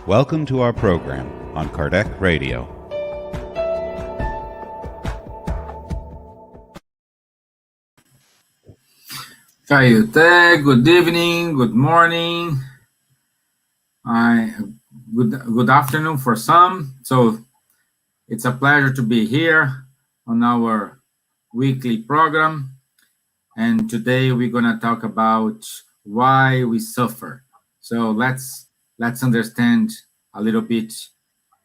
Welcome to our program on Kardec Radio. Kaiute, good evening, good morning, good afternoon for some. So it's a pleasure to be here on our weekly program. And today we're going to talk about why we suffer. So let's understand a little bit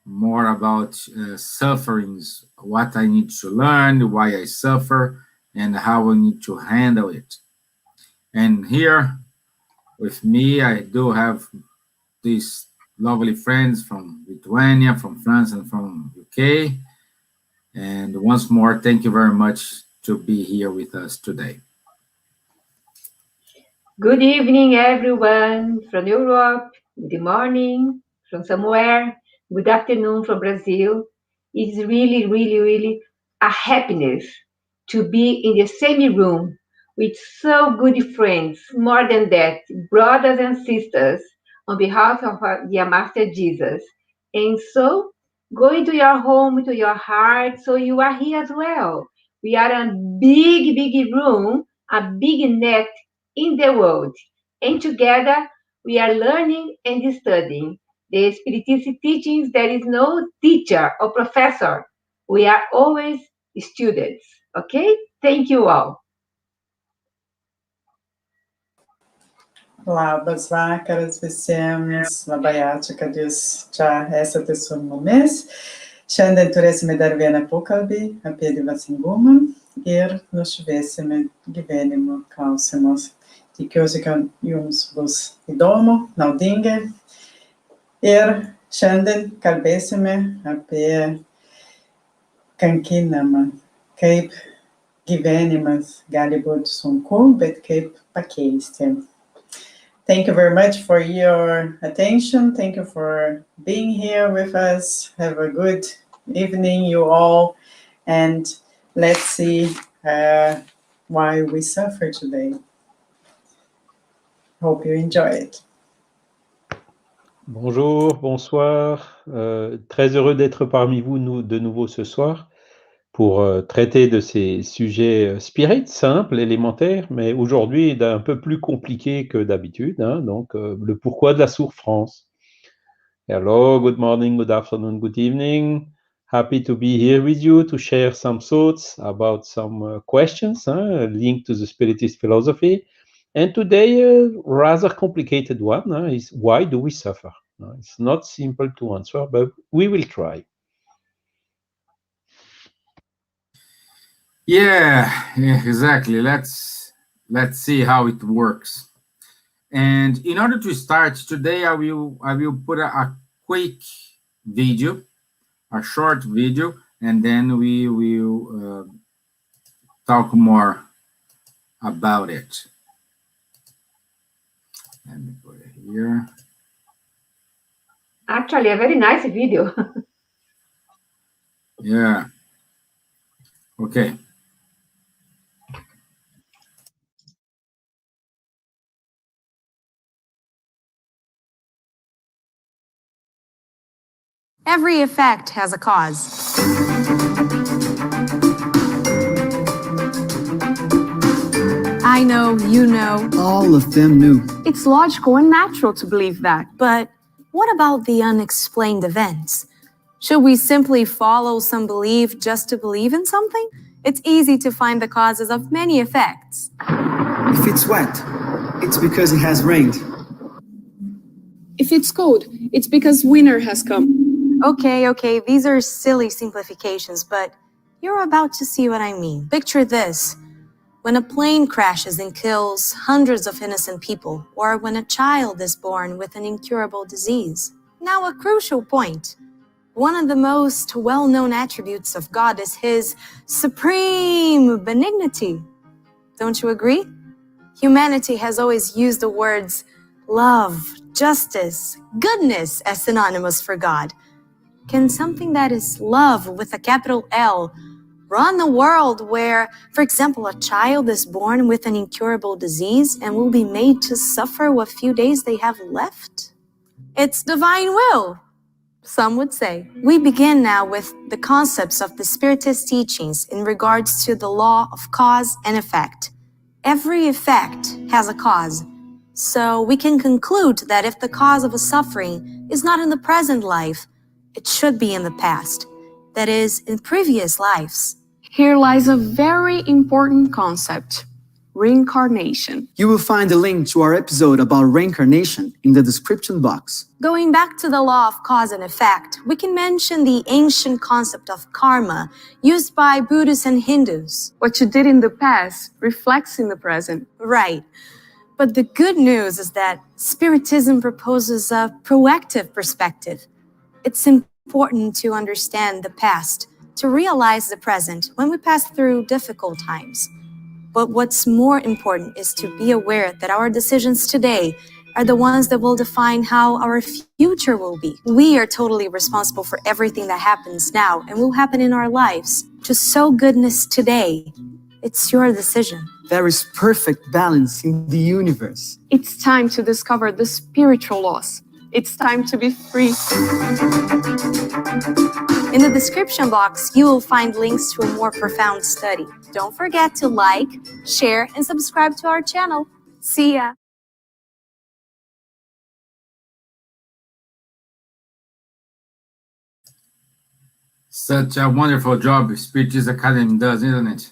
more about sufferings, what I need to learn, why I suffer, and how I need to handle it. And here with me, I do have these lovely friends from Lithuania, from France, and from UK. And once more, thank you very much to be here with us today. Good evening, everyone from Europe. Good morning from somewhere. Good afternoon from Brazil. It's really a happiness to be in the same room with so good friends. More than that, brothers and sisters, on behalf of dear Master Jesus. And so, go into your home, to your heart, so you are here as well. We are a big room, a big net in the world. And together, we are learning and studying the Spiritist teachings. There is no teacher or professor. We are always students. Okay? Thank you all. Labas vakaras visiems, labai ačiū, kad jūs čia esate su mumis. Šiandien turėsime dar vieną pokalbį apie dvasingumą ir nušviesime gyvenimo klausimus. Tikiuosi, kad jums bus įdomu, naudinga. Ir šiandien kalbėsime apie kankinimą, kaip gyvenimas gali būti sunku, bet kaip pakeisti. Thank you very much for your attention. Thank you for being here with us. Have a good evening, you all. And let's see why we suffer today. Hope you enjoy it. Bonjour, bonsoir. Très heureux d'être parmi vous de nouveau ce soir pour traiter de ces sujets spirites, simples, élémentaires, mais aujourd'hui d'un peu plus compliqué que d'habitude, hein, donc le pourquoi de la souffrance. Hello, good morning, good afternoon, good evening. Happy to be here with you to share some thoughts about some questions linked to the Spiritist philosophy. And today, a rather complicated one is why do we suffer? It's not simple to answer, but we will try. Yeah, exactly. Let's see how it works. And in order to start today, I will put a quick video, a short video, and then we will talk more about it. Let me put it here. Actually, a very nice video. Yeah. Okay. Every effect has a cause. I know, you know. All of them knew. It's logical and natural to believe that. But what about the unexplained events? Should we simply follow some belief just to believe in something? It's easy to find the causes of many effects. If it's wet, it's because it has rained. If it's cold, it's because winter has come. Okay, these are silly simplifications, but you're about to see what I mean. Picture this. When a plane crashes and kills hundreds of innocent people, or when a child is born with an incurable disease. Now, a crucial point. One of the most well-known attributes of God is his supreme benignity. Don't you agree? Humanity has always used the words love, justice, goodness as synonymous for God. Can something that is love with a capital L run a world where, for example, a child is born with an incurable disease and will be made to suffer what few days they have left? It's divine will, some would say. We begin now with the concepts of the Spiritist teachings in regards to the law of cause and effect. Every effect has a cause. So we can conclude that if the cause of a suffering is not in the present life, it should be in the past. That is, in previous lives. Here lies a very important concept: reincarnation. You will find a link to our episode about reincarnation in the description box. Going back to the law of cause and effect, we can mention the ancient concept of karma used by Buddhists and Hindus. What you did in the past reflects in the present. Right. But the good news is that Spiritism proposes a proactive perspective. It's important to understand the past, to realize the present when we pass through difficult times. But what's more important is to be aware that our decisions today are the ones that will define how our future will be. We are totally responsible for everything that happens now and will happen in our lives. To sow goodness today, it's your decision. There is perfect balance in the universe. It's time to discover the spiritual laws. It's time to be free. In the description box, you will find links to a more profound study. Don't forget to like, share, and subscribe to our channel. See ya! Such a wonderful job Spiritist Academy does, isn't it?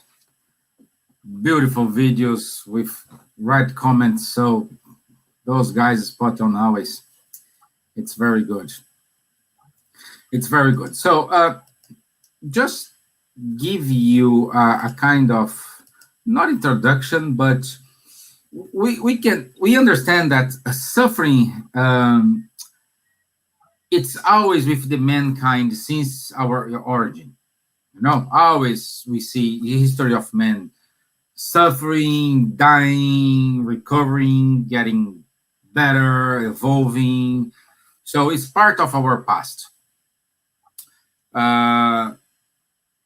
Beautiful videos with right comments, so those guys spot on always. It's very good. It's very good. So just give you a kind of, not introduction, but we understand that suffering, it's always with the mankind since our origin. You know, always we see the history of man suffering, dying, recovering, getting better, evolving. So it's part of our past.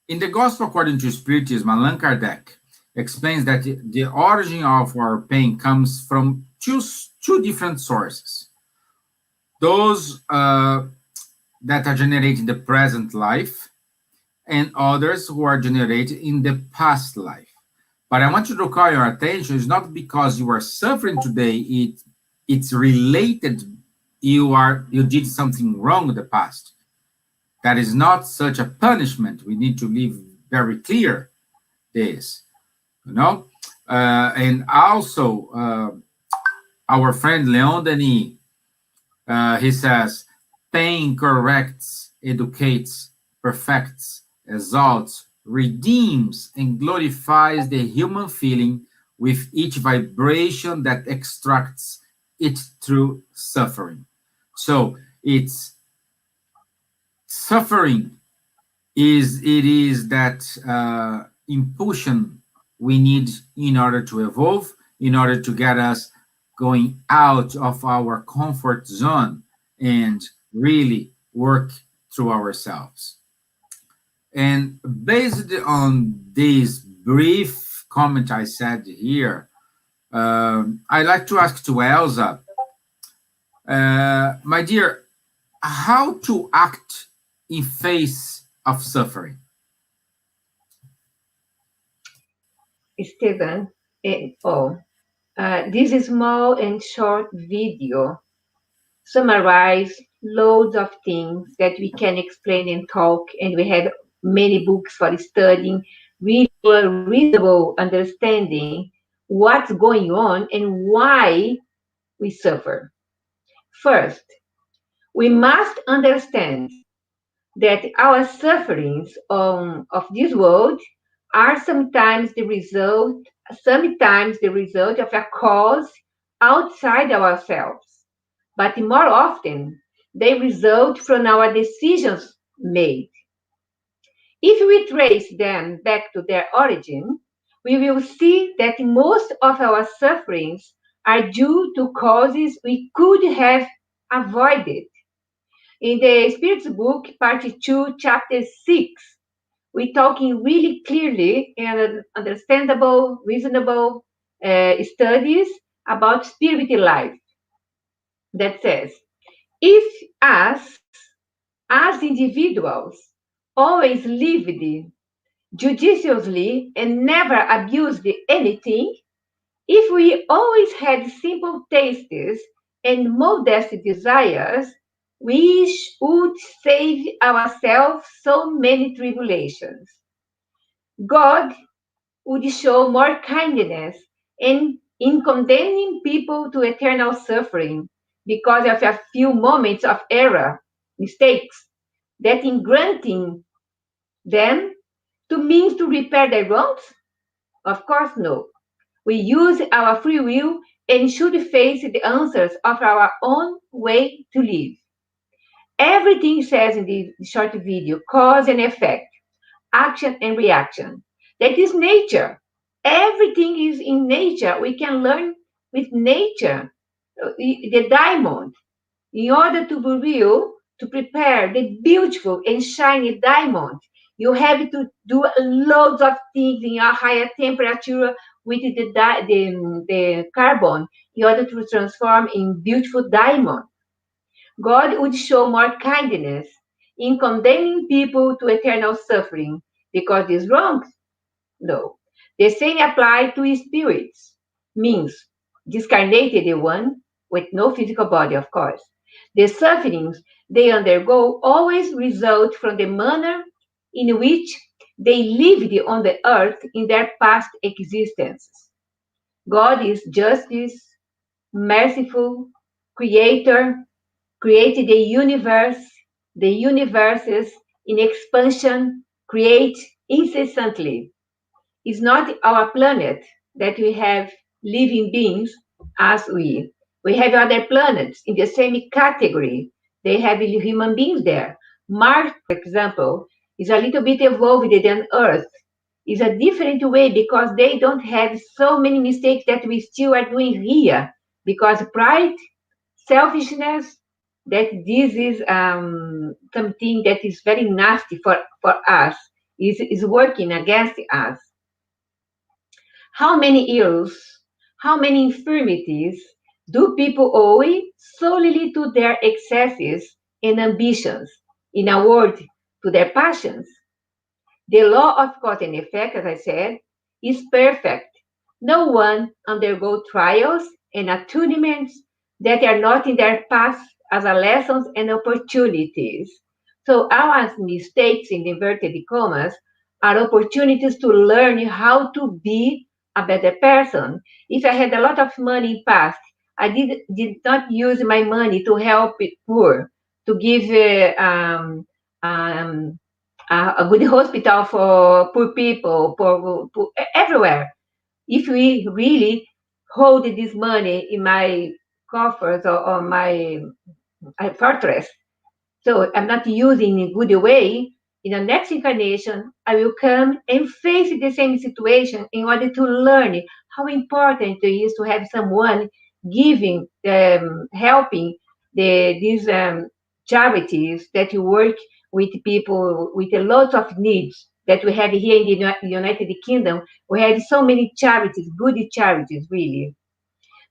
In the Gospel according to Spiritism, Allan Kardec explains that the origin of our pain comes from two different sources. Those that are generated in the present life, and others who are generated in the past life. But I want you to call your attention, it's not because you are suffering today, it's related, you did something wrong in the past. That is not such a punishment. We need to leave very clear this, you know? And also, our friend Leon Denis, he says, pain corrects, educates, perfects, exalts, redeems, and glorifies the human feeling with each vibration that extracts it through suffering. So it's suffering is that impulsion we need in order to evolve, in order to get us going out of our comfort zone and really work through ourselves. And based on this brief comment I said here, I'd like to ask to Elsa, my dear, how to act in face of suffering? Stevan, this small and short video summarize loads of things that we can explain and talk, and we have many books for studying, really a reasonable understanding what's going on and why we suffer. First, we must understand that our sufferings of this world are sometimes the result of a cause outside ourselves, but more often they result from our decisions made. If we trace them back to their origin, we will see that most of our sufferings are due to causes we could have avoided. In the Spirit's book, part 2, chapter 6, we're talking really clearly and understandable, reasonable studies about spiritual life that says, If us, as individuals, always lived judiciously and never abused anything, if we always had simple tastes and modest desires, we would save ourselves so many tribulations. God would show more kindness in condemning people to eternal suffering because of a few moments of error, mistakes, that in granting them to means to repair their wrongs? Of course, no. We use our free will and should face the answers of our own way to live. Everything says in the short video, cause and effect, action and reaction. That is nature. Everything is in nature. We can learn with nature. The diamond, in order to be real, to prepare the beautiful and shiny diamond, you have to do loads of things in a higher temperature with the carbon in order to transform in beautiful diamond. God would show more kindness in condemning people to eternal suffering because it's wrong. No. The same applies to spirits, means discarnated one with no physical body, of course. The sufferings they undergo always result from the manner in which they lived on the earth in their past existences. God is justice, merciful, creator, created the universes in expansion, create incessantly. It's not our planet that we have living beings as we. We have other planets in the same category. They have human beings there. Mars, for example, is a little bit evolved than Earth. It's a different way because they don't have so many mistakes that we still are doing here. Because pride, selfishness, that this is something that is very nasty for us, is working against us. How many ills, how many infirmities do people owe solely to their excesses and ambitions? In a word, to their passions. The law of cause and effect, as I said, is perfect. No one undergoes trials and attunements that are not in their path as a lessons and opportunities. So our mistakes in inverted commas are opportunities to learn how to be a better person. If I had a lot of money in past, I did not use my money to help poor, to give a good hospital for poor people, for everywhere. If we really hold this money in my coffers or my fortress, so I'm not using in a good way, in the next incarnation, I will come and face the same situation in order to learn how important it is to have someone giving, helping these charities that you work with people with a lot of needs that we have here in the United Kingdom. We have so many charities, good charities, really.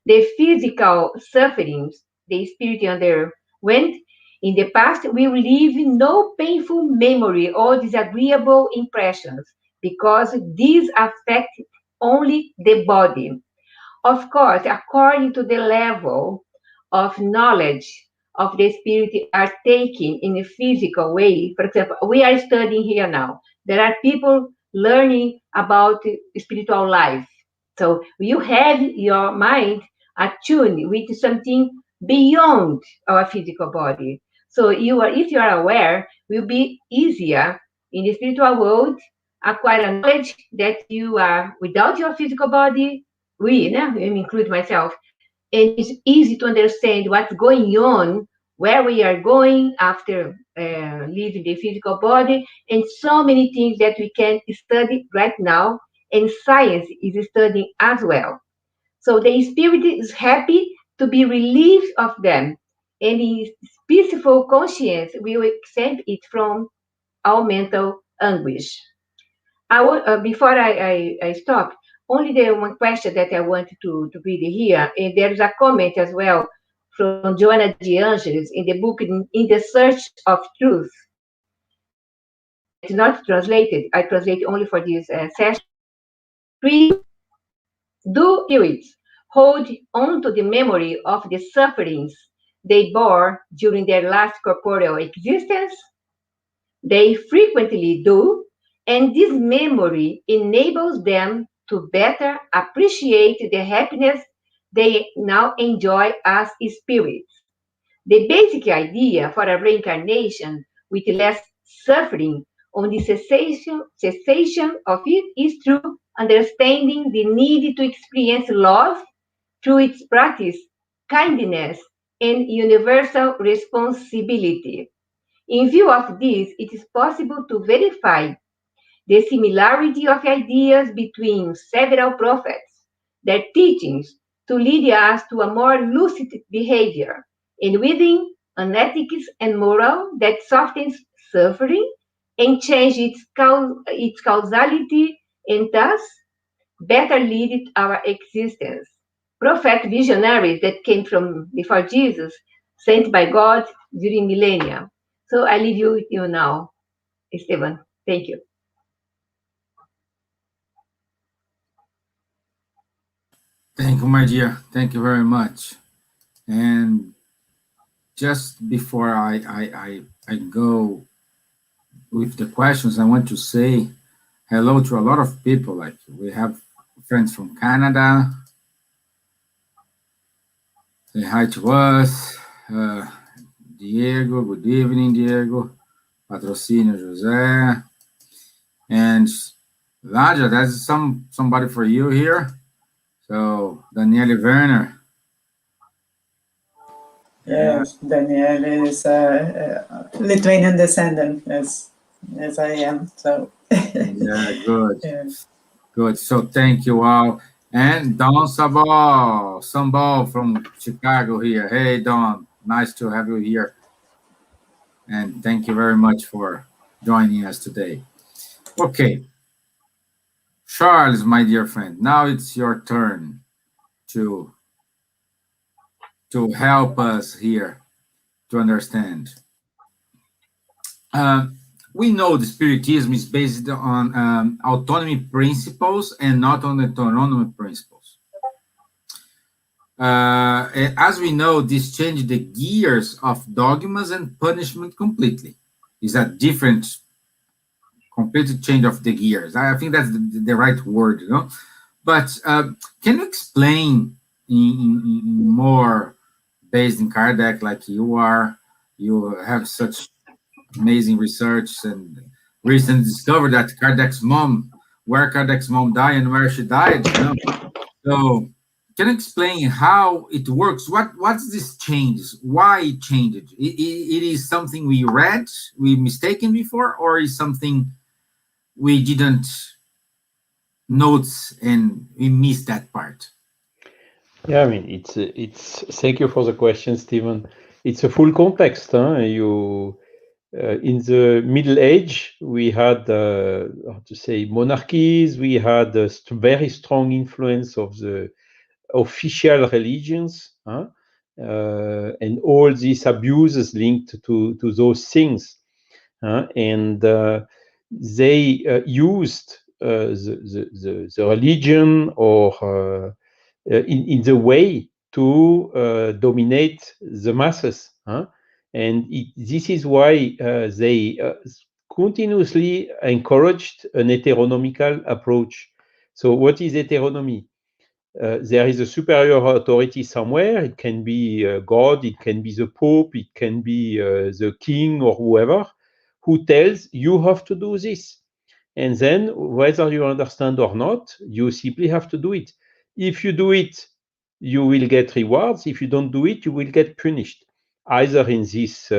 The physical sufferings the spirit underwent in the past will leave no painful memory or disagreeable impressions because these affect only the body. Of course, according to the level of knowledge of the spirit are taken in a physical way. For example, we are studying here now. There are people learning about spiritual life. So you have your mind attuned with something beyond our physical body. So if you are aware, will be easier in the spiritual world acquire a knowledge that you are without your physical body. I include myself, and it's easy to understand what's going on, where we are going after leaving the physical body, and so many things that we can study right now, and science is studying as well. So the spirit is happy to be relieved of them, and his peaceful conscience will exempt it from all mental anguish. Before I stop, only the one question that I want to read here, and there is a comment as well from Joanna de Angelis in the book In the Search of Truth. It's not translated. I translate only for this session. 3. Do spirits hold on to the memory of the sufferings they bore during their last corporeal existence? They frequently do, and this memory enables them to better appreciate the happiness they now enjoy as spirits. The basic idea for a reincarnation with less suffering on the cessation of it is through understanding the need to experience love through its practice, kindness, and universal responsibility. In view of this, it is possible to verify the similarity of ideas between several prophets, their teachings to lead us to a more lucid behavior, and within an ethics and moral that softens suffering and changes its causality and thus better lead our existence. Prophet visionaries that came from before Jesus, sent by God during millennia. So I leave you with you now, Stevan. Thank you. Thank you, my dear. Thank you very much. And just before I go with the questions, I want to say hello to a lot of people. Like we have friends from Canada. Say hi to us. Diego, good evening, Diego. Patrocínio José. And Nadja, that's somebody for you here. So Daniele Werner. Yes, Danielle is a Lithuanian descendant, as I am. So Yeah, good. Yeah. Good. So thank you all. And Don Sambal from Chicago here. Hey, Don, nice to have you here. And thank you very much for joining us today. Okay. Charles, my dear friend, now it's your turn to help us here to understand. We know the Spiritism is based on autonomy principles and not on autonomy principles. As we know, this changed the gears of dogmas and punishment completely. Is a different, complete change of the gears. I think that's the right word, you know. But can you explain in more based in Kardec, like you are? You have such amazing research and recently discovered that where Kardec's mom died and where she died. You know? So can you explain how it works? What's this changes? Why it changed? It is something we mistaken before, or is something we didn't notice and we missed that part? Yeah, I mean, it's. Thank you for the question, Steven. It's a full context. Huh? In the Middle Age, we had monarchies. We had a very strong influence of the official religions, and all these abuses linked to those things, and they used the religion or in the way to dominate the masses, and this is why they continuously encouraged an heteronomical approach. So what is heteronomy? There is a superior authority somewhere. It can be God, it can be the Pope, it can be the king or whoever, who tells you have to do this. And then whether you understand or not, you simply have to do it. If you do it, you will get rewards. If you don't do it, you will get punished, either in this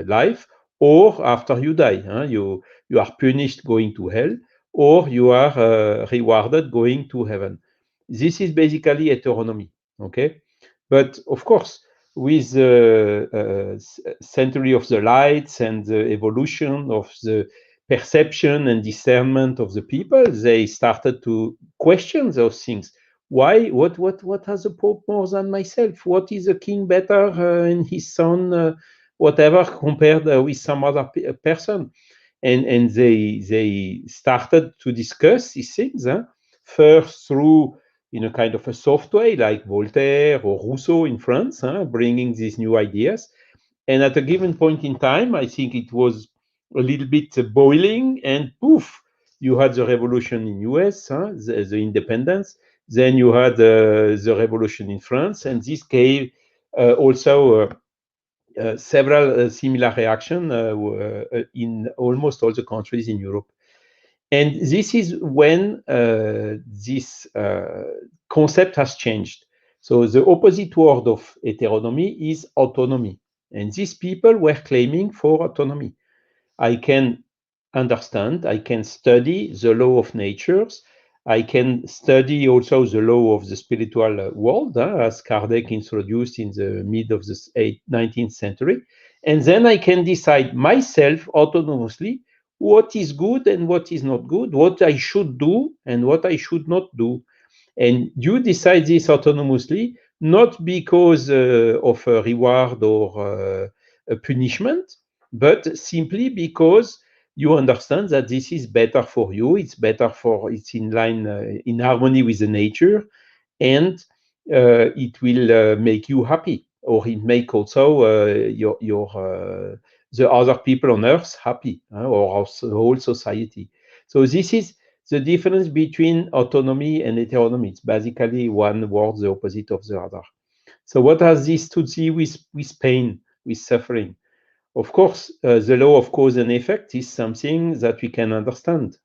life or after you die. You are punished going to hell, or you are rewarded going to heaven. This is basically heteronomy, okay? But of course, with the century of the lights and the evolution of the perception and discernment of the people, they started to question those things. Why? What has the Pope more than myself? What is the king better and his son, whatever, compared with some other person? And they started to discuss these things, first through in a kind of a soft way, like Voltaire or Rousseau in France, bringing these new ideas. And at a given point in time, I think it was a little bit boiling, and poof, you had the revolution in US, the independence. Then you had the revolution in France, and this gave also several similar reactions in almost all the countries in Europe. And this is when this concept has changed. So the opposite word of heteronomy is autonomy. And these people were claiming for autonomy. I can understand, I can study the law of natures, I can study also the law of the spiritual world, as Kardec introduced in the mid of the 19th century. And then I can decide myself autonomously what is good and what is not good, what I should do and what I should not do. And you decide this autonomously, not because of a reward or a punishment, but simply because you understand that this is better for you, it's in line, in harmony with the nature, and it will make you happy, or it make also the other people on earth happy, or the whole society. So this is the difference between autonomy and heteronomy. It's basically one word, the opposite of the other. So what has this to do with pain, with suffering? Of course, the law of cause and effect is something that we can understand.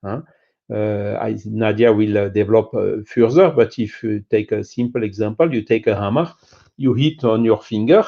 Nadja will develop further, but if you take a simple example, you take a hammer, you hit on your finger,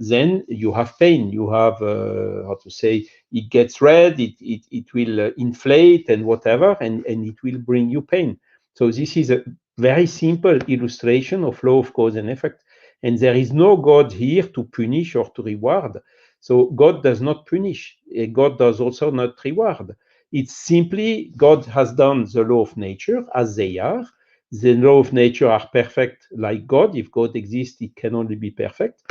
then you have pain. You have, it gets red, it will inflate and whatever, and it will bring you pain. So this is a very simple illustration of law of cause and effect. And there is no God here to punish or to reward. So God does not punish. God does also not reward. It's simply God has done the law of nature as they are. The law of nature are perfect like God. If God exists, it can only be perfect.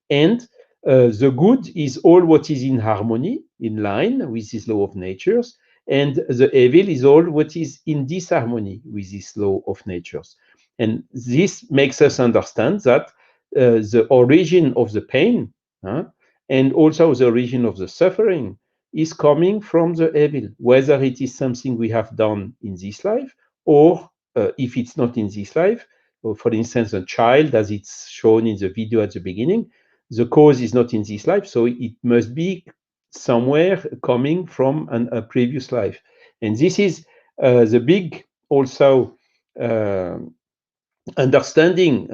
And the good is all what is in harmony, in line with this law of natures. And the evil is all what is in disharmony with this law of natures. And this makes us understand that the origin of the pain, and also the origin of the suffering, is coming from the evil, whether it is something we have done in this life, or if it's not in this life, or for instance, a child, as it's shown in the video at the beginning, the cause is not in this life, so it must be somewhere coming from a previous life. And this is the big also understanding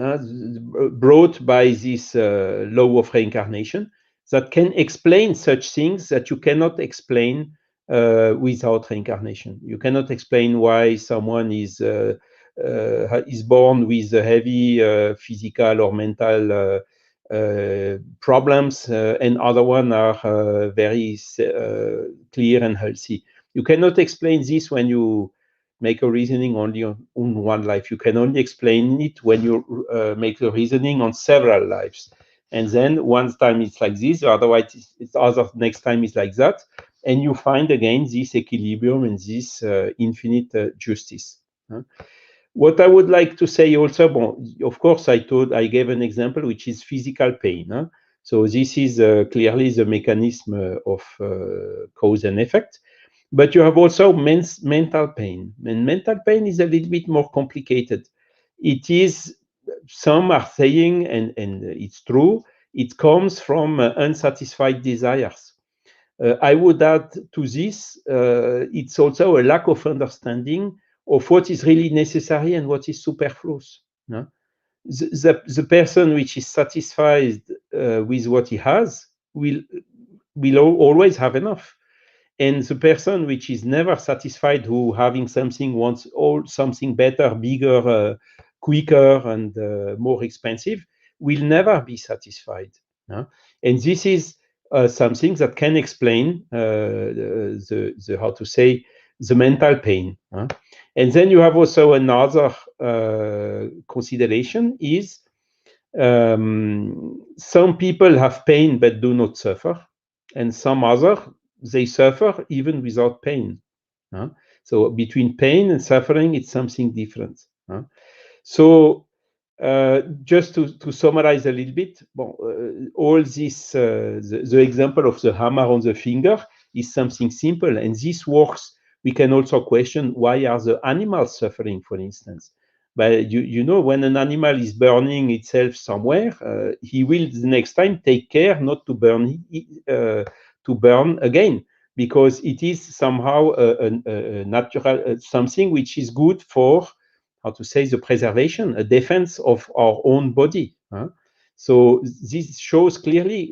brought by this law of reincarnation, that can explain such things that you cannot explain without reincarnation. You cannot explain why someone is born with a heavy physical or mental problems, and other one are very clear and healthy. You cannot explain this when you make a reasoning only on one life. You can only explain it when you make a reasoning on several lives. And then one time it's like this, otherwise it's other next time it's like that. And you find again this equilibrium and this infinite justice. What I would like to say also, of course, I gave an example, which is physical pain. So this is clearly the mechanism of cause and effect. But you have also mental pain. And mental pain is a little bit more complicated. It is, some are saying, and it's true, it comes from unsatisfied desires. I would add to this, it's also a lack of understanding of what is really necessary and what is superfluous. The person which is satisfied with what he has will always have enough. And the person which is never satisfied, who having something, wants something better, bigger, quicker, and more expensive, will never be satisfied. And this is something that can explain the mental pain. And then you have also another consideration is some people have pain but do not suffer, and some other, they suffer even without pain. So between pain and suffering, it's something different. So just to summarize a little bit, all this, the example of the hammer on the finger is something simple, and this works. We can also question, why are the animals suffering, for instance? But you know, when an animal is burning itself somewhere, he will the next time take care not to burn again, because it is somehow a natural something which is good for, how to say, the preservation, a defense of our own body. So this shows clearly,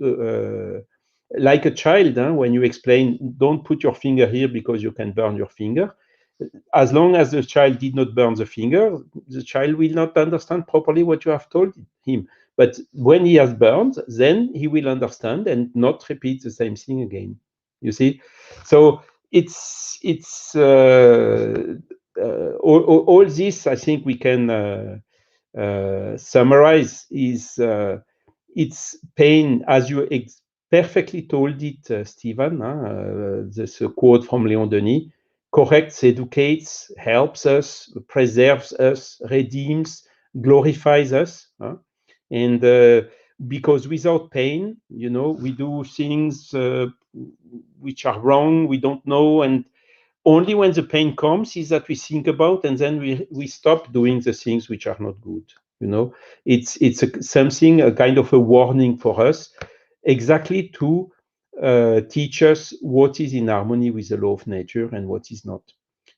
like a child, when you explain, don't put your finger here because you can burn your finger. As long as the child did not burn the finger, the child will not understand properly what you have told him. But when he has burned, then he will understand and not repeat the same thing again. You see? So it's all this, I think we can summarize, is it's pain, as you perfectly told it, Stevan. This quote from Léon Denis: corrects, educates, helps us, preserves us, redeems, glorifies us. And because without pain, you know, we do things which are wrong, we don't know, and only when the pain comes is that we think about, and then we stop doing the things which are not good. You know, it's something, a kind of a warning for us, exactly to teach us what is in harmony with the law of nature and what is not.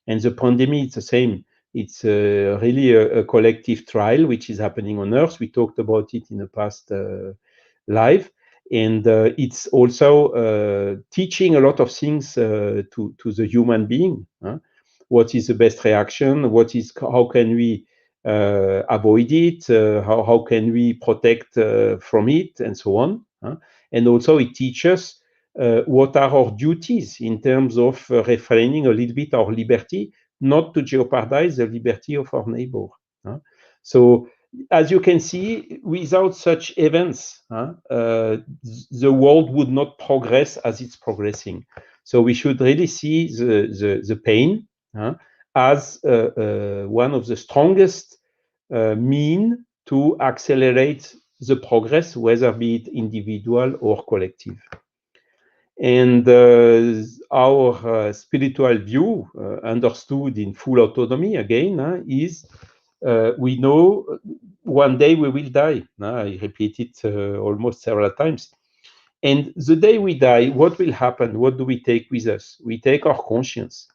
And the pandemic, it's the same. It's really a collective trial which is happening on Earth. We talked about it in the past live. And it's also teaching a lot of things to the human being. What is the best reaction? How can we avoid it? How can we protect from it, and so on? And also it teaches what are our duties in terms of refraining a little bit our liberty, not to jeopardize the liberty of our neighbor. So, as you can see, without such events, the world would not progress as it's progressing. So we should really see the pain as one of the strongest mean to accelerate the progress, whether be it individual or collective. And our spiritual view, understood in full autonomy, again, is we know one day we will die. I repeat it almost several times. And the day we die, what will happen? What do we take with us? We take our conscience.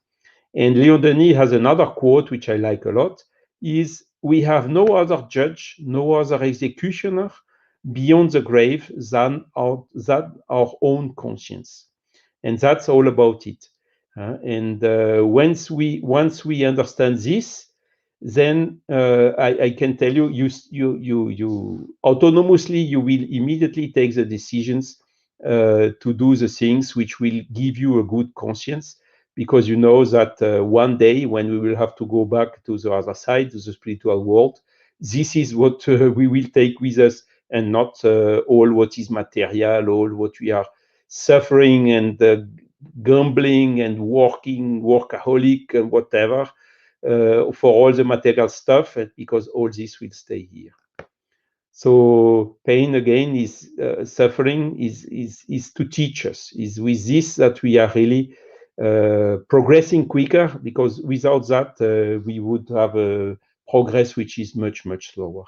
And Léon Denis has another quote, which I like a lot, is, we have no other judge, no other executioner beyond the grave than our own conscience. And that's all about it. And once we understand this, then I can tell you, you autonomously, you will immediately take the decisions to do the things which will give you a good conscience, because you know that one day when we will have to go back to the other side, to the spiritual world, this is what we will take with us, and not all what is material, all what we are suffering and gambling and workaholic and whatever, for all the material stuff, because all this will stay here. So pain, again, is suffering is to teach us. Is with this that we are really progressing quicker, because without that we would have a progress which is much, much slower.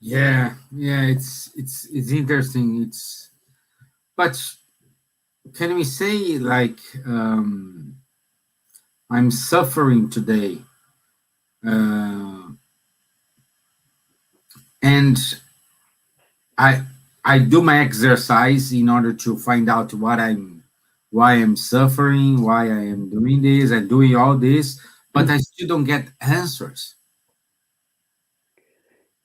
Yeah, it's interesting. But can we say, like, I'm suffering today, and I do my exercise in order to find out why I'm suffering, why I am doing this and doing all this, but I still don't get answers.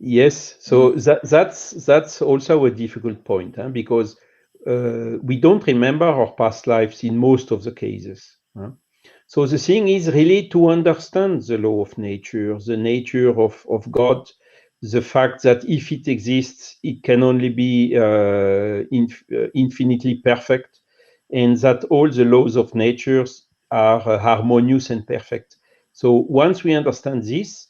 Yes, so that's also a difficult point, because we don't remember our past lives in most of the cases. So the thing is really to understand the law of nature, the nature of God, the fact that if it exists, it can only be infinitely perfect, and that all the laws of nature are harmonious and perfect. So once we understand this,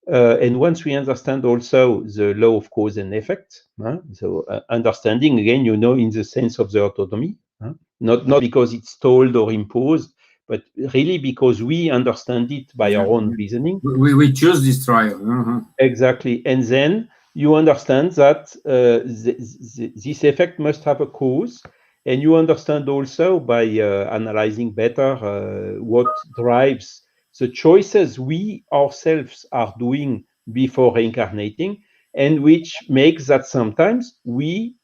and once we understand also the law of cause and effect, so understanding again, in the sense of the autonomy, not because it's told or imposed, but really because we understand it by our own reasoning. We choose this trial. Exactly. And then you understand that this effect must have a cause. And you understand also by analyzing better what drives the choices we ourselves are doing before reincarnating, and which makes that sometimes we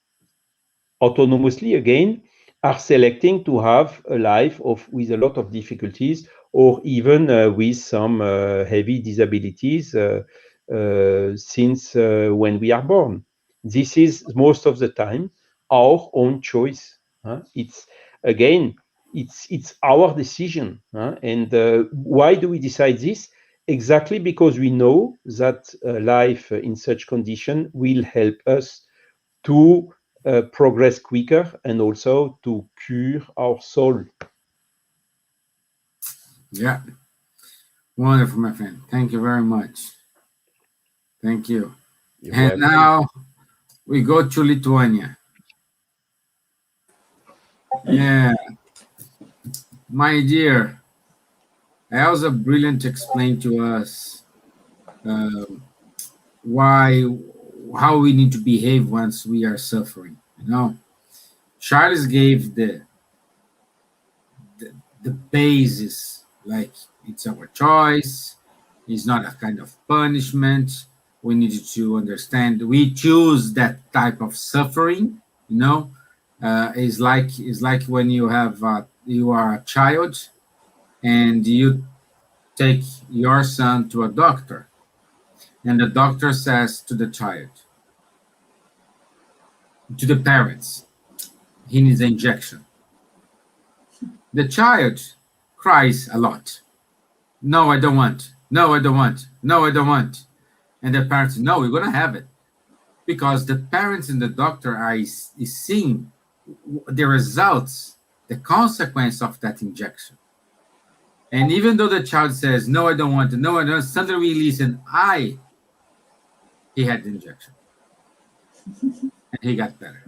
autonomously again are selecting to have a life with a lot of difficulties, or even with some heavy disabilities since when we are born. This is most of the time our own choice. It's again, it's our decision. And why do we decide this? Exactly because we know that life in such condition will help us to progress quicker and also to cure our soul. Yeah. Wonderful, my friend. Thank you very much. Thank you. You're And welcome. now we go to Lithuania. Yeah. My dear, Elsa brilliant explained to us how we need to behave once we are suffering. Charles gave the basis, like it's our choice. It's not a kind of punishment. We need to understand we choose that type of suffering. It's like when you are a child and you take your son to a doctor, and the doctor says to the child, to the parents, he needs an injection. The child cries a lot. No, I don't want. No, I don't want. No, I don't want. And the parents, no, we're going to have it. Because the parents and the doctor are seeing the results, the consequence of that injection. And even though the child says, no, I don't want it, no, I don't, suddenly we listen, he had the injection. And he got better.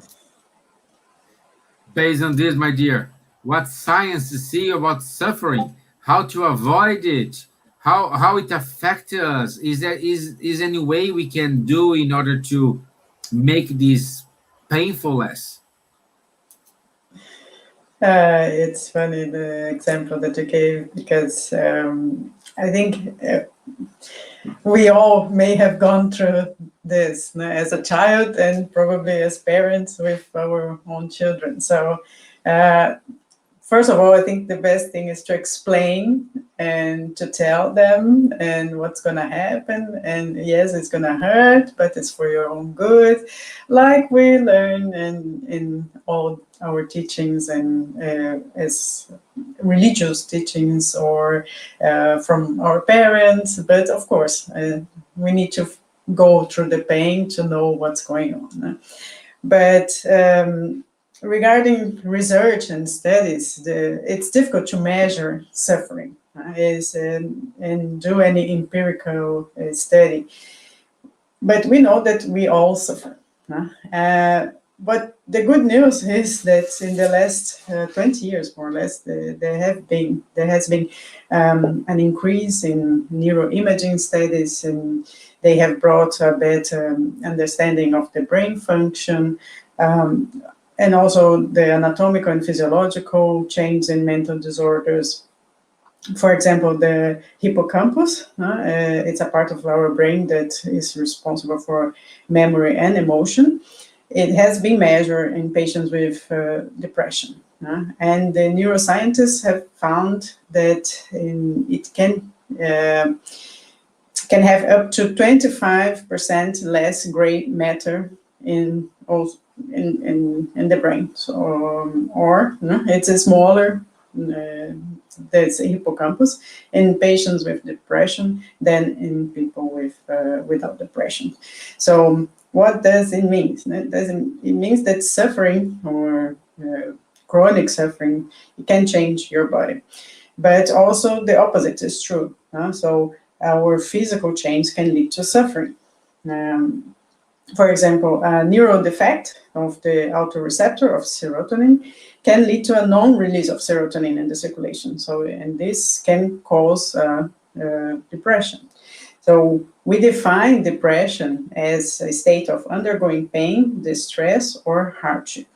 Based on this, my dear, what science to see about suffering, how to avoid it, how it affects us, is there any way we can do in order to make this painful less? It's funny the example that you gave, because I think we all may have gone through this as a child, and probably as parents with our own children. So first of all, I think the best thing is to explain and to tell them and what's going to happen. And yes, it's going to hurt, but it's for your own good, like we learn in all our teachings and as religious teachings or from our parents. But of course, we need to go through the pain to know what's going on. But regarding research and studies, it's difficult to measure suffering and do any empirical study. But we know that we all suffer. But the good news is that in the last 20 years, more or less, there has been an increase in neuroimaging studies, and they have brought a better understanding of the brain function, and also the anatomical and physiological change in mental disorders. For example, the hippocampus, it's a part of our brain that is responsible for memory and emotion. It has been measured in patients with depression. And the neuroscientists have found that it can have up to 25% less gray matter in the brain. So, it's a smaller that's hippocampus in patients with depression than in people without depression. So what does it mean? It means that suffering or chronic suffering, it can change your body. But also the opposite is true. So our physical change can lead to suffering. For example, a neural defect of the autoreceptor of serotonin can lead to a non-release of serotonin in the circulation. So, and this can cause depression. So we define depression as a state of undergoing pain, distress, or hardship,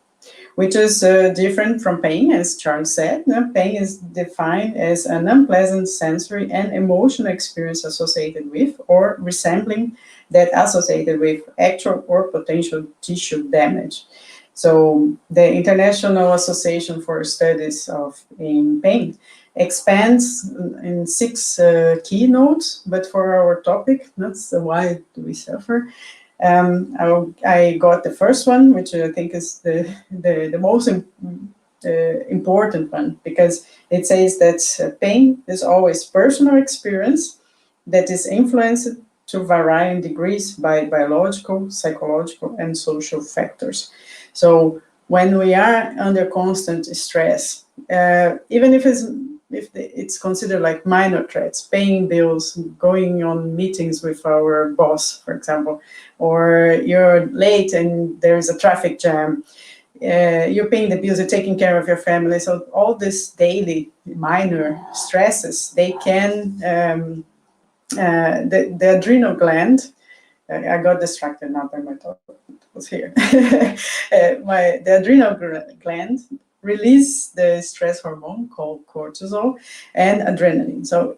which is different from pain, as Charles said. Pain is defined as an unpleasant sensory and emotional experience associated with or resembling that associated with actual or potential tissue damage. So the International Association for Studies in Pain expands in 6 keynotes, but for our topic, that's why do we suffer. I got the first one, which I think is the most important one, because it says that pain is always personal experience that is influenced to varying degrees by biological, psychological, and social factors. So when we are under constant stress, even if it's considered like minor threats, paying bills, going on meetings with our boss, for example, or you're late and there's a traffic jam, you're paying the bills, you're taking care of your family. So all these daily minor stresses, they can, the adrenal gland, I got distracted now by my thought was here. The adrenal gland release the stress hormone called cortisol and adrenaline. So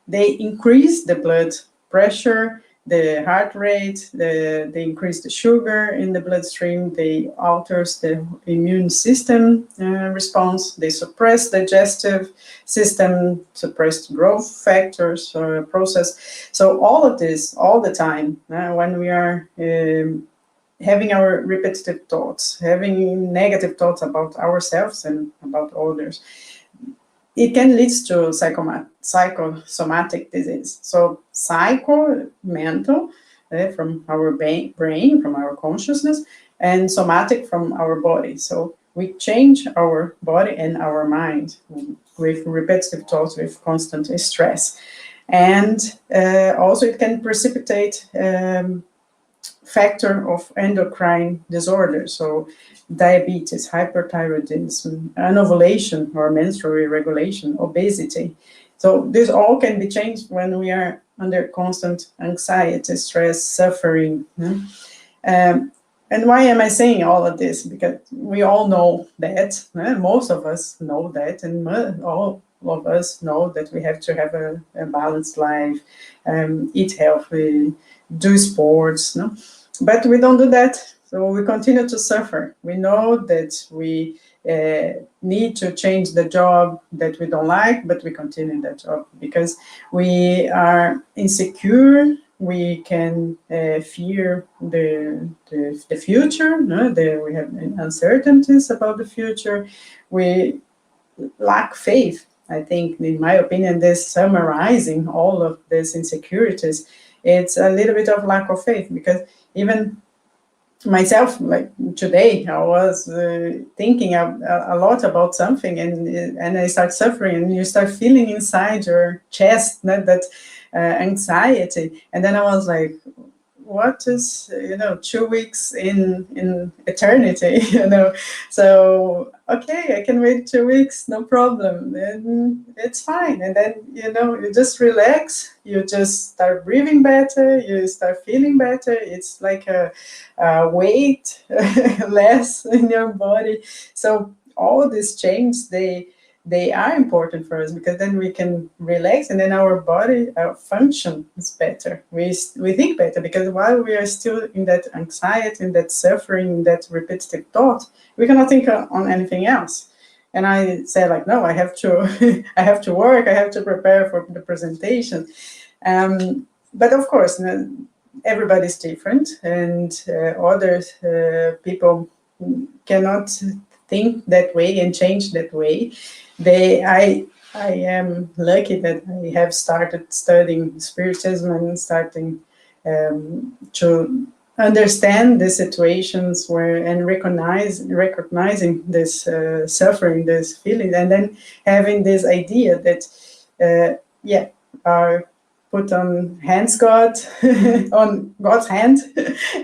they increase the blood pressure, the heart rate, they increase the sugar in the bloodstream, they alters the immune system response, they suppress digestive system, suppress growth factors process. So all of this, all the time, when we are having our repetitive thoughts, having negative thoughts about ourselves and about others, it can lead to psychosomatic disease. So mental, from our brain, from our consciousness, and somatic from our body. So we change our body and our mind with repetitive thoughts, with constant stress. And also it can precipitate factor of endocrine disorders, so diabetes, hyperthyroidism, anovulation or menstrual irregulation, obesity. So this all can be changed when we are under constant anxiety, stress, suffering. And why am I saying all of this? Because we all know that, most of us know that, and all of us know that we have to have a balanced life, eat healthy, do sports, no? But we don't do that, so we continue to suffer. We know that we need to change the job that we don't like, but we continue that job because we are insecure. We can fear the future. No? We have uncertainties about the future. We lack faith. I think, in my opinion, this summarizing all of these insecurities, it's a little bit of lack of faith, because even myself, like today, I was thinking a lot about something, and I start suffering, and you start feeling inside your chest that anxiety, and then I was like, what is 2 weeks in eternity, so okay, I can wait 2 weeks, no problem, and it's fine. And then you just relax, you just start breathing better, you start feeling better. It's like a weight less in your body. So all these changes, they are important for us, because then we can relax, and then our body function is better. We think better, because while we are still in that anxiety, in that suffering, in that repetitive thought, we cannot think on anything else. And I said, like, no, I have to I have to work, I have to prepare for the presentation. But of course, everybody's different, and other people cannot think that way and change that way. I am lucky that I have started studying Spiritism and starting to understand the situations and recognizing this suffering, this feeling, and then having this idea that are put on on God's hand,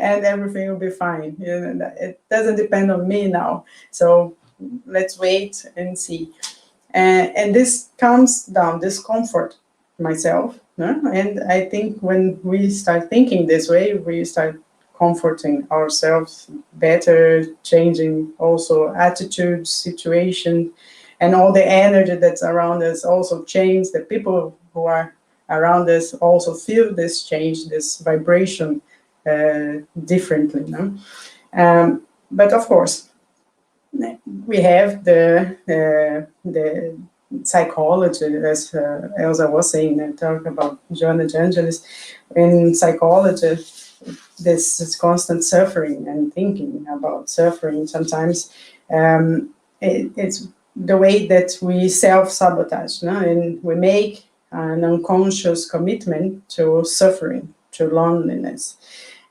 and everything will be fine. It doesn't depend on me now, so let's wait and see. And this comes down, this comfort myself, and I think when we start thinking this way, we start comforting ourselves better, changing also attitudes, situation, and all the energy that's around us also change. The people who are around us also feel this change, this vibration differently. But of course, we have the psychology, as Elsa was saying, and talk about Joanna de Angelis. In psychology, this is constant suffering and thinking about suffering. Sometimes it's the way that we self-sabotage, and we make an unconscious commitment to suffering, to loneliness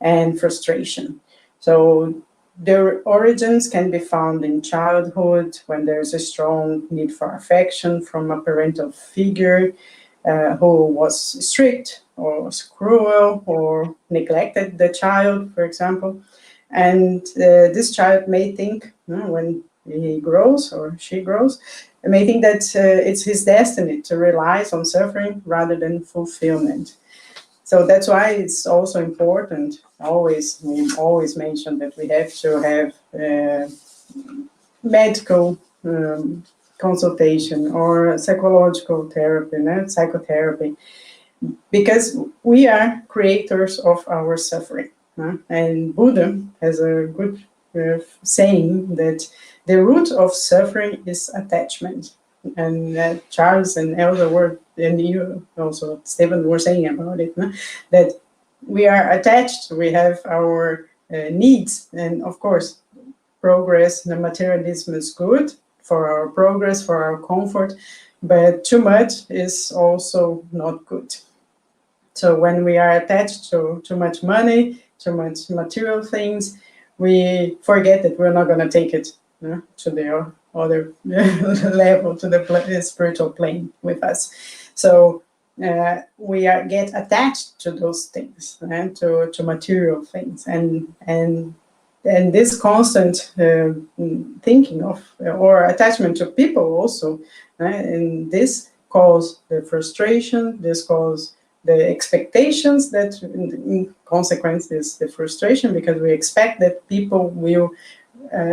and frustration. So their origins can be found in childhood, when there's a strong need for affection from a parental figure who was strict or was cruel or neglected the child, for example. And this child may think, when he grows or she grows, may think that it's his destiny to rely on suffering rather than fulfillment. So that's why it's also important, we always mention that we have to have medical consultation or psychological therapy, psychotherapy, because we are creators of our suffering. And Buddha has a good saying that the root of suffering is attachment. And Charles and Elsa were, and you also, Stevan, were saying about it, that we are attached, we have our needs, and of course, progress, the materialism is good for our progress, for our comfort, but too much is also not good. So when we are attached to too much money, too much material things, we forget that we're not going to take it to the other level, to the spiritual plane with us. So we get attached to those things, to material things, and this constant thinking of or attachment to people also, and this causes the frustration, this causes the expectations that in consequence is the frustration, because we expect that people will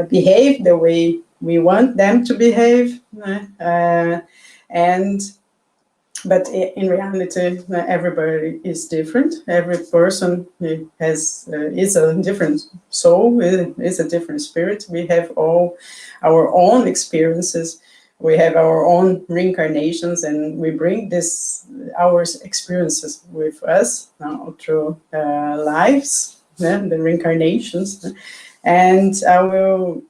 behave the way we want them to behave, but in reality, everybody is different. Every person is a different soul, is a different spirit. We have all our own experiences. We have our own reincarnations, and we bring our experiences with us through lives, the reincarnations. And I will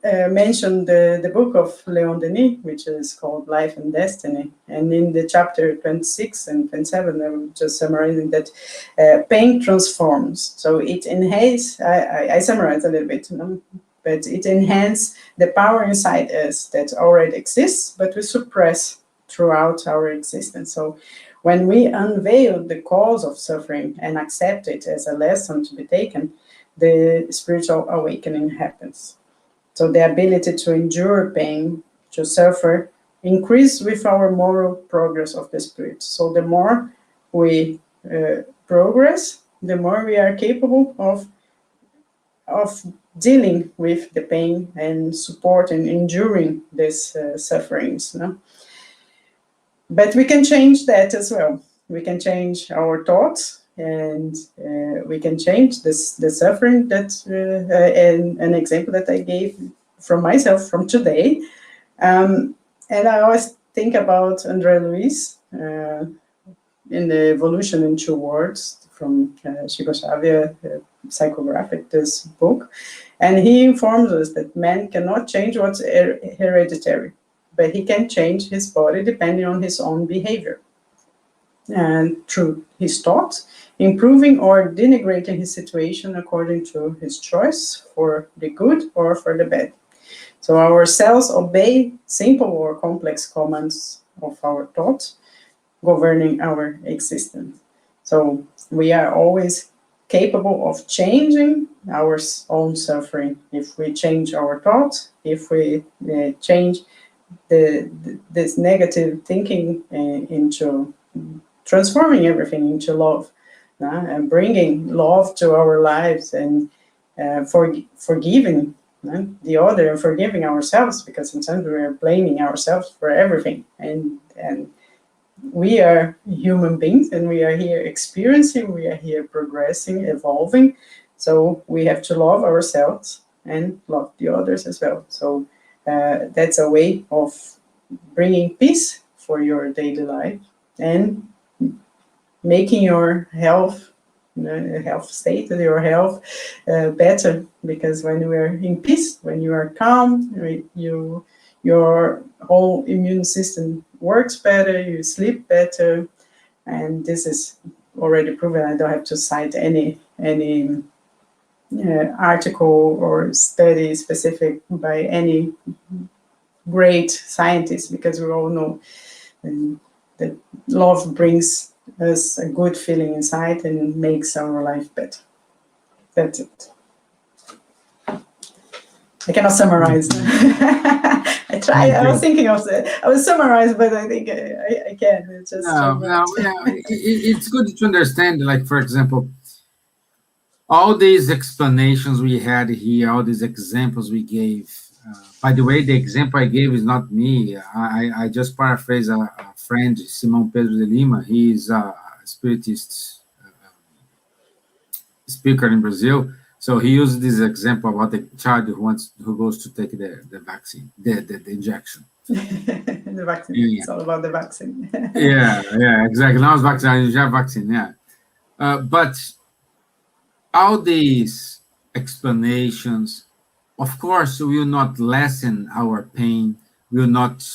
mention the book of Leon Denis, which is called Life and Destiny. And in the chapter 26 and 27, I'm just summarizing that pain transforms. So it enhances, I summarize a little bit, but it enhances the power inside us that already exists, but we suppress throughout our existence. So when we unveil the cause of suffering and accept it as a lesson to be taken, the spiritual awakening happens. So the ability to endure pain, to suffer, increase with our moral progress of the spirit. So the more we progress, the more we are capable of dealing with the pain and support and enduring these sufferings. But we can change that as well. We can change our thoughts, and we can change the suffering that, and an example that I gave from myself from today. And I always think about André Luiz in the Evolution in 2 Words from Chico Xavier, psychographic, this book. And he informs us that man cannot change what's hereditary, but he can change his body depending on his own behavior. And through his thoughts, improving or denigrating his situation according to his choice for the good or for the bad. So our cells obey simple or complex commands of our thoughts, governing our existence. So we are always capable of changing our own suffering if we change our thoughts, if we change this negative thinking into transforming everything into love, and bringing love to our lives, and forgiving the other and forgiving ourselves, because sometimes we are blaming ourselves for everything, and we are human beings, and we are here experiencing, we are here progressing, evolving, so we have to love ourselves and love the others as well. So that's a way of bringing peace for your daily life and making your health state, your health better, because when you are in peace, when you are calm, your whole immune system works better, you sleep better, and this is already proven. I don't have to cite any article or study specific by any great scientist, because we all know that love brings us a good feeling inside and makes our life better. That's it. I cannot summarize. I try. I was thinking of it. I will summarize, but I think I can't. It's just it's good to understand. Like, for example, all these explanations we had here, all these examples we gave. By the way, the example I gave is not me. I just paraphrase a friend, Simão Pedro de Lima. He's a spiritist speaker in Brazil. So he used this example about the child who goes to take the vaccine, the injection. The vaccine. Yeah. It's all about the vaccine. yeah, exactly. Now it's vaccine, yeah. But all these explanations, of course, will not lessen our pain, will not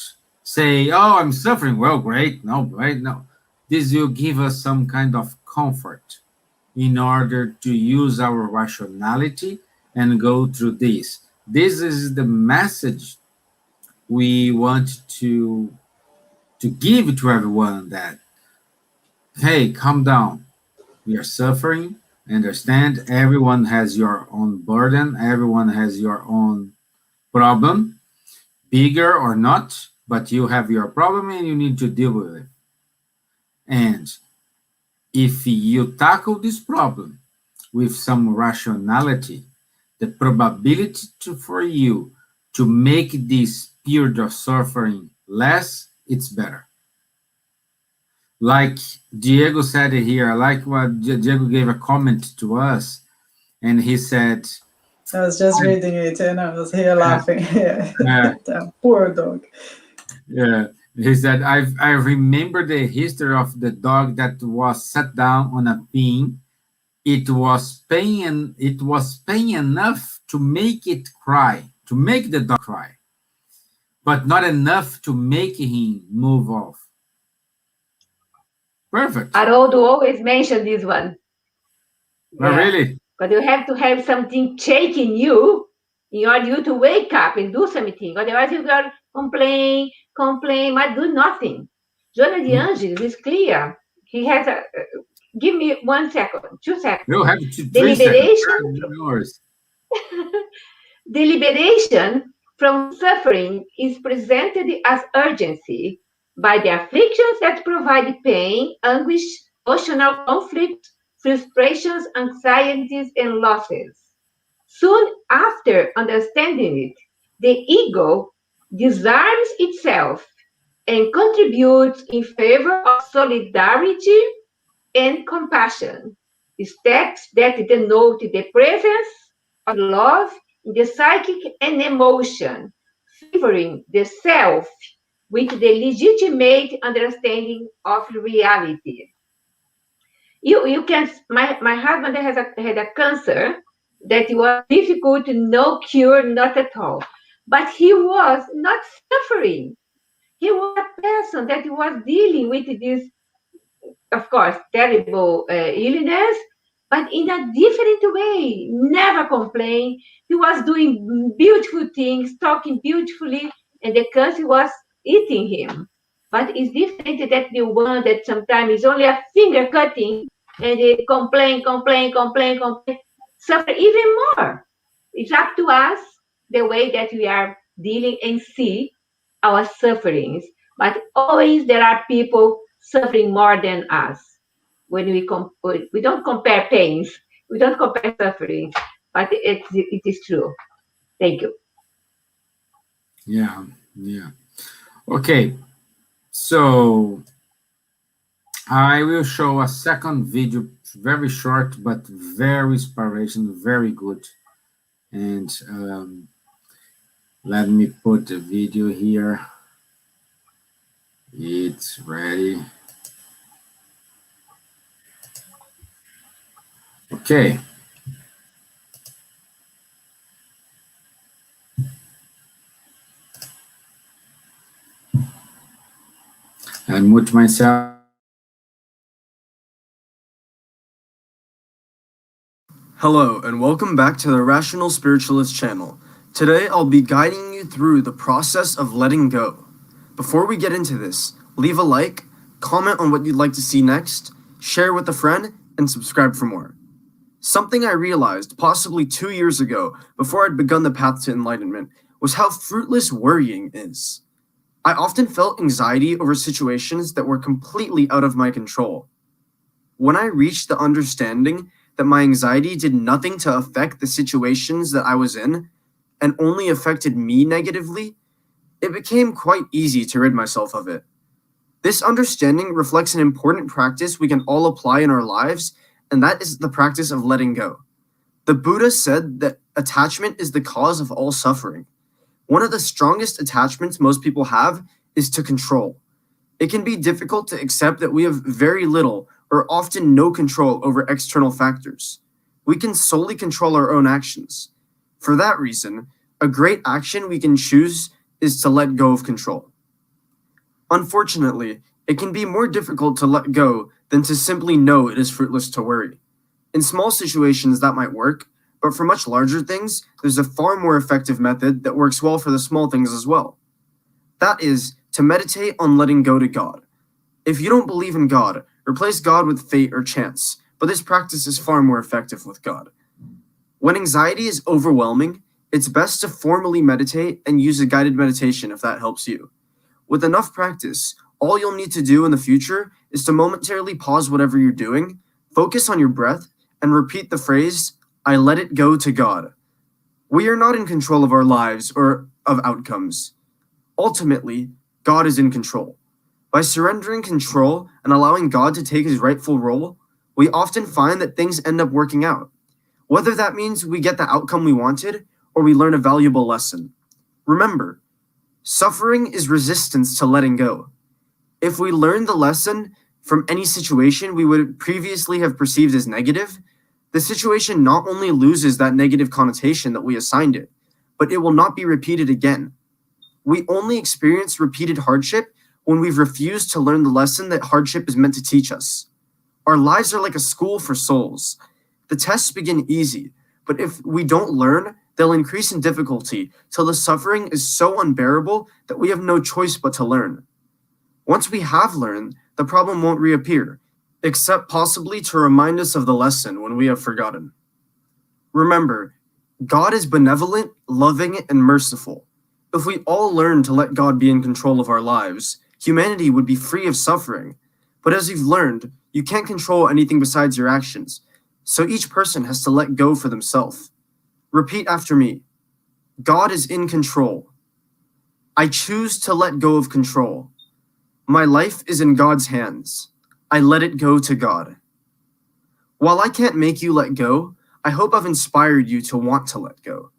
say, oh, I'm suffering. Well, great. No, right? No. This will give us some kind of comfort in order to use our rationality and go through this. This is the message we want to give to everyone, that, hey, calm down. We are suffering. Understand, everyone has your own burden. Everyone has your own problem, bigger or not, but you have your problem and you need to deal with it. And if you tackle this problem with some rationality, the probability for you to make this period of suffering less, it's better. Like Diego said here, I like what Diego gave a comment to us, and he said, I was just reading it and I was here laughing. That poor dog. Yeah, he said, I remember the history of the dog that was sat down on a pin. It was pain enough to make it cry, to make the dog cry, but not enough to make him move off. Perfect. Haroldo always mentioned this one. Oh, really? But you have to have something shaking you in order you to wake up and do something. Otherwise, you got complain, but do nothing. Joana de Angelis is clear. He has a. Give me 1 second, 2 seconds. You have 3 seconds. Deliberation from suffering is presented as urgency by the afflictions that provide pain, anguish, emotional conflict, frustrations, anxieties, and losses. Soon after understanding it, the ego disarms itself and contributes in favor of solidarity and compassion, steps that denote the presence of love in the psychic and emotion, favoring the self with the legitimate understanding of reality. You can. My husband had a cancer, that was difficult, no cure, not at all. But he was not suffering. He was a person that was dealing with this, of course, terrible illness, but in a different way, never complain. He was doing beautiful things, talking beautifully, and the cancer was eating him. But it's different that the one that sometimes is only a finger cutting and they complain, suffer even more. It's up to us the way that we are dealing and see our sufferings. But always there are people suffering more than us. When we don't compare pains, we don't compare suffering, but it is true. Thank you. Yeah, yeah. Okay, so I will show a second video, very short, but very inspirational, very good. And let me put the video here. It's ready. Okay. I mute myself. Hello, and welcome back to the Rational Spiritualist channel. Today, I'll be guiding you through the process of letting go. Before we get into this, leave a like, comment on what you'd like to see next, share with a friend, and subscribe for more. Something I realized possibly 2 years ago, before I'd begun the path to enlightenment, was how fruitless worrying is. I often felt anxiety over situations that were completely out of my control. When I reached the understanding that my anxiety did nothing to affect the situations that I was in, and only affected me negatively, it became quite easy to rid myself of it. This understanding reflects an important practice we can all apply in our lives, and that is the practice of letting go. The Buddha said that attachment is the cause of all suffering. One of the strongest attachments most people have is to control. It can be difficult to accept that we have very little or often no control over external factors. We can solely control our own actions. For that reason, a great action we can choose is to let go of control. Unfortunately, it can be more difficult to let go than to simply know it is fruitless to worry. In small situations that might work, but for much larger things, there's a far more effective method that works well for the small things as well. That is, to meditate on letting go to God. If you don't believe in God, replace God with fate or chance, but this practice is far more effective with God. When anxiety is overwhelming, it's best to formally meditate and use a guided meditation if that helps you. With enough practice, all you'll need to do in the future is to momentarily pause whatever you're doing, focus on your breath, and repeat the phrase, "I let it go to God." We are not in control of our lives or of outcomes. Ultimately, God is in control. By surrendering control and allowing God to take his rightful role, we often find that things end up working out. Whether that means we get the outcome we wanted or we learn a valuable lesson. Remember, suffering is resistance to letting go. If we learn the lesson from any situation we would previously have perceived as negative, the situation not only loses that negative connotation that we assigned it, but it will not be repeated again. We only experience repeated hardship when we've refused to learn the lesson that hardship is meant to teach us. Our lives are like a school for souls. The tests begin easy, but if we don't learn, they'll increase in difficulty till the suffering is so unbearable that we have no choice but to learn. Once we have learned, the problem won't reappear, except possibly to remind us of the lesson when we have forgotten. Remember, God is benevolent, loving, and merciful. If we all learn to let God be in control of our lives, humanity would be free of suffering. But as you've learned, you can't control anything besides your actions, so each person has to let go for themselves. Repeat after me. God is in control. I choose to let go of control. My life is in God's hands. I let it go to God. While I can't make you let go, I hope I've inspired you to want to let go.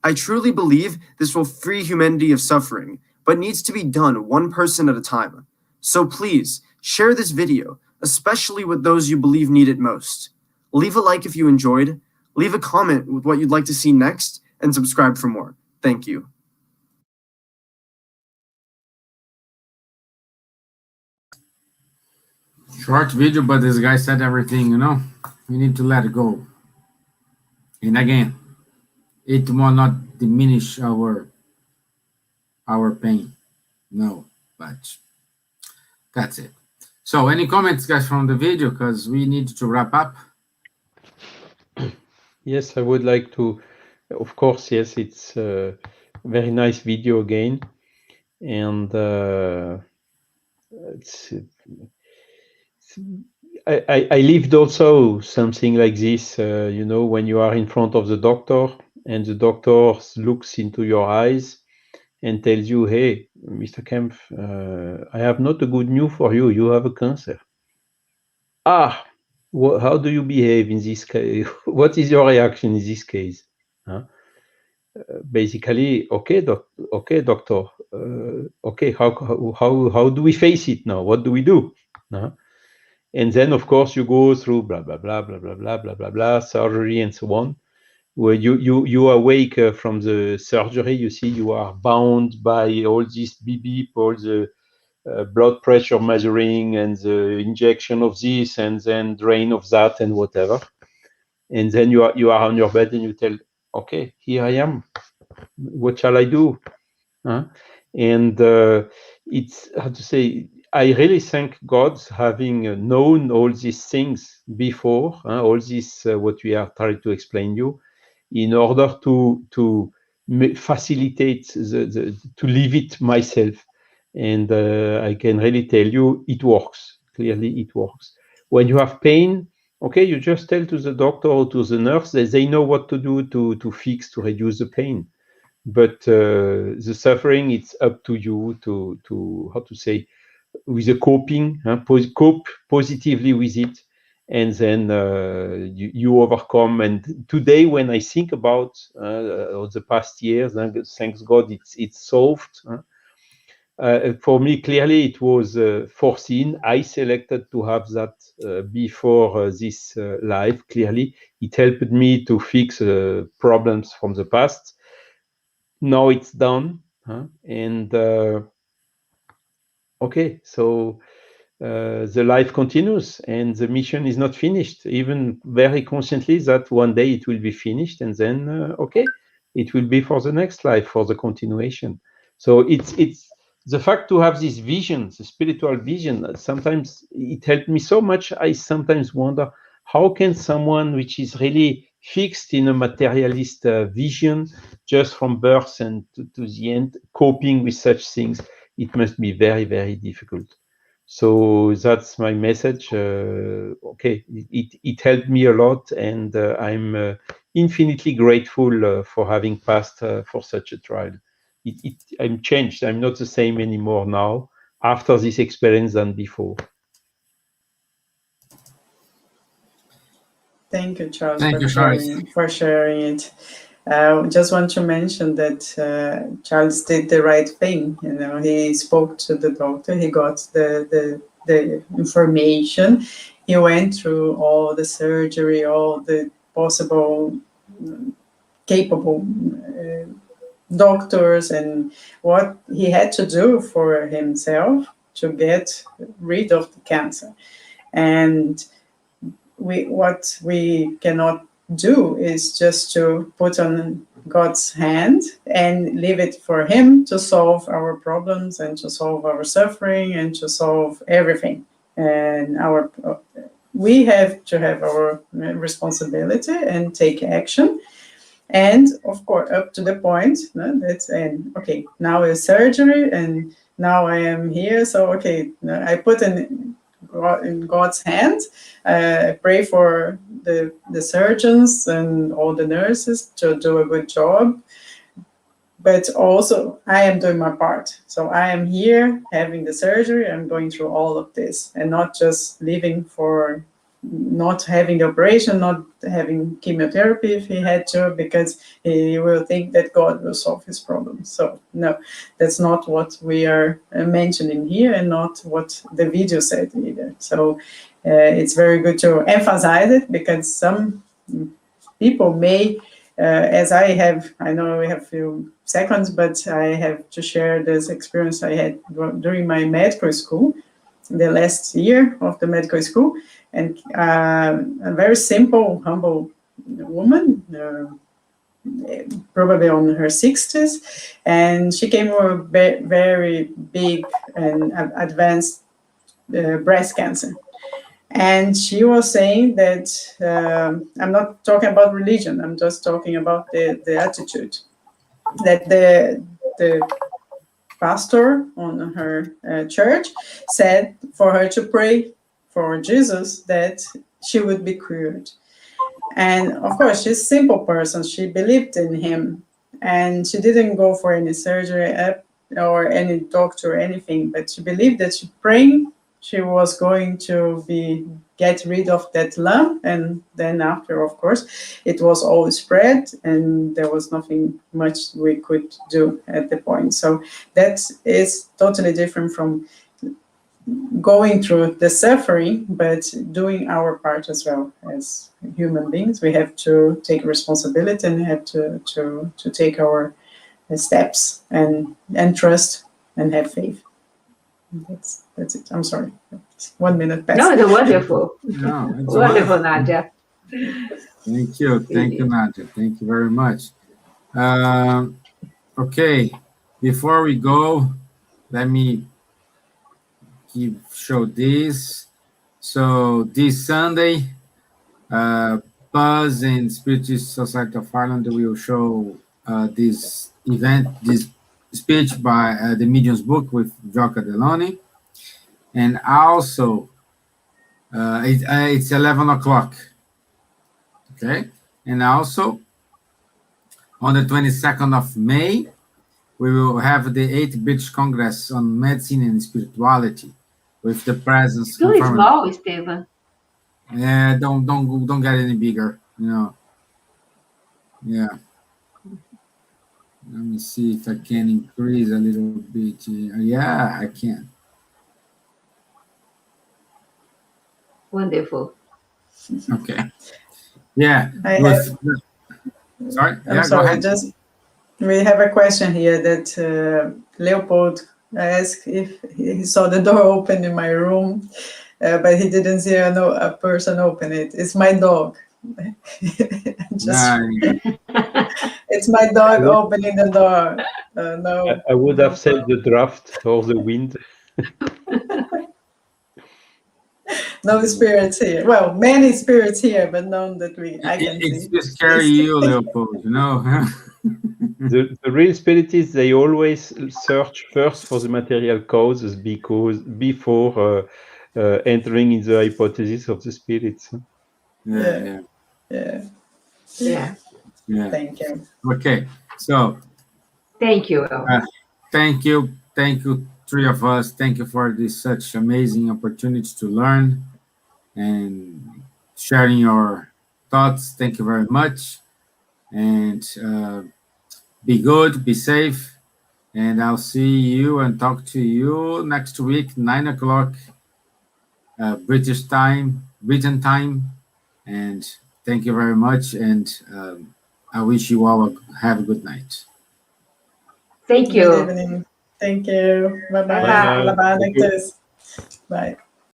I truly believe this will free humanity of suffering, but needs to be done one person at a time. So please, share this video, especially with those you believe need it most. Leave a like if you enjoyed, Leave a comment with what you'd like to see next and subscribe for more. Thank you. Short video, but this guy said everything, you know. We need to let it go. And again, it will not diminish our pain. No, but that's it. So any comments, guys, from the video? Because we need to wrap up. Yes, I would like to, of course, yes, it's a very nice video again. And I lived also something like this, you know, when you are in front of the doctor and the doctor looks into your eyes and tells you, hey, Mr. Kempf, I have not a good news for you. You have a cancer. Ah, how do you behave in this case? What is your reaction in this case? Basically, okay, doctor. Okay, how do we face it now? What do we do? And then, of course, you go through blah blah blah blah blah blah blah blah blah surgery and so on. Where you awake from the surgery, you see you are bound by all this beep, all the blood pressure measuring and the injection of this and then drain of that and whatever. And then you are on your bed and you tell, okay, here I am. What shall I do? And it's, how to say, I really thank God having known all these things before, all this, what we are trying to explain you, in order to facilitate to live it myself. And I can really tell you, it works. Clearly, it works. When you have pain, okay, you just tell to the doctor or to the nurse that they know what to do to fix, to reduce the pain. But the suffering, it's up to you to how to say, with the coping, cope positively with it, and then you overcome. And today, when I think about the past years, thanks God, it's solved. For me, clearly, it was foreseen. I selected to have that before this life. Clearly, it helped me to fix problems from the past. Now it's done, and okay, so the life continues and the mission is not finished, even very consciously that one day it will be finished, and then okay, it will be for the next life, for the continuation. So it's the fact to have this vision, the spiritual vision. Sometimes it helped me so much. I sometimes wonder, how can someone which is really fixed in a materialist vision just from birth and to the end, coping with such things? It must be very, very difficult. So that's my message. Okay, it helped me a lot, and I'm infinitely grateful for having passed for such a trial. I'm changed. I'm not the same anymore now after this experience than before. Thank you, Charles, Thank you, Charles. for sharing it. Just want to mention that Charles did the right thing. You know, he spoke to the doctor. He got the information. He went through all the surgery, all the possible capable doctors, and what he had to do for himself to get rid of the cancer. And what we cannot do is just to put on God's hand and leave it for him to solve our problems and to solve our suffering and to solve everything. And we have to have our responsibility and take action. And of course, up to the point that's okay, now is surgery and now I am here. So okay, I put in God's hands. I pray for the surgeons and all the nurses to do a good job. But also, I am doing my part. So I am here having the surgery. I'm going through all of this, and not just leaving for not having the operation, not having chemotherapy if he had to, because he will think that God will solve his problem. So no, that's not what we are mentioning here, and not what the video said either. So it's very good to emphasize it, because some people may, as I know we have a few seconds, but I have to share this experience I had during my medical school, the last year of the medical school, and a very simple, humble woman, probably on her 60s, and she came with a very big and advanced breast cancer. And she was saying that, I'm not talking about religion, I'm just talking about the attitude, that the pastor on her church said for her to pray for Jesus that she would be cured. And of course, she's a simple person. She believed in him, and she didn't go for any surgery or any doctor or anything, but she believed that she praying, she was going to get rid of that lump, and then after, of course, it was all spread, and there was nothing much we could do at the point. So that is totally different from going through the suffering, but doing our part as well. As human beings, we have to take responsibility and have to take our steps and trust and have faith. That's it. I'm sorry. 1 minute past. No, it's wonderful. No, it's Wonderful, Nadja. Thank you, Nadja. Thank you very much. Okay, before we go, let me show this. So this Sunday, Buzz and Spiritist Society of Ireland will show this event, this speech by the Medium's Book with Joca Deloni. And also, it's 11 o'clock. Okay? And also, on the 22nd of May, we will have the 8th British Congress on Medicine and Spirituality with the presence. Too small, Stevan. Yeah, don't get any bigger, you know. Yeah. Let me see if I can increase a little bit. Yeah, I can. Wonderful. Okay. Yeah. Sorry. I'm sorry. Just we have a question here that Leopold asked if he saw the door open in my room, but he didn't see a person open it. It's my dog. It's my dog opening the door. No. I would have said the draft or the wind. No spirits here. Well, many spirits here, but none that I can see. It's to scare you, Leopold, you know. The real spiritists, they always search first for the material causes before entering in the hypothesis of the spirits. Yeah. Thank you. Okay, so thank you. Thank you, three of us. Thank you for this such amazing opportunity to learn and sharing your thoughts. Thank you very much, and be good, be safe, and I'll see you and talk to you next week, 9 o'clock Britain time, and thank you very much, and I wish you all have a good night. Thank you. Good evening. Thank you. Bye-bye. Bye-bye. Bye-bye. Bye.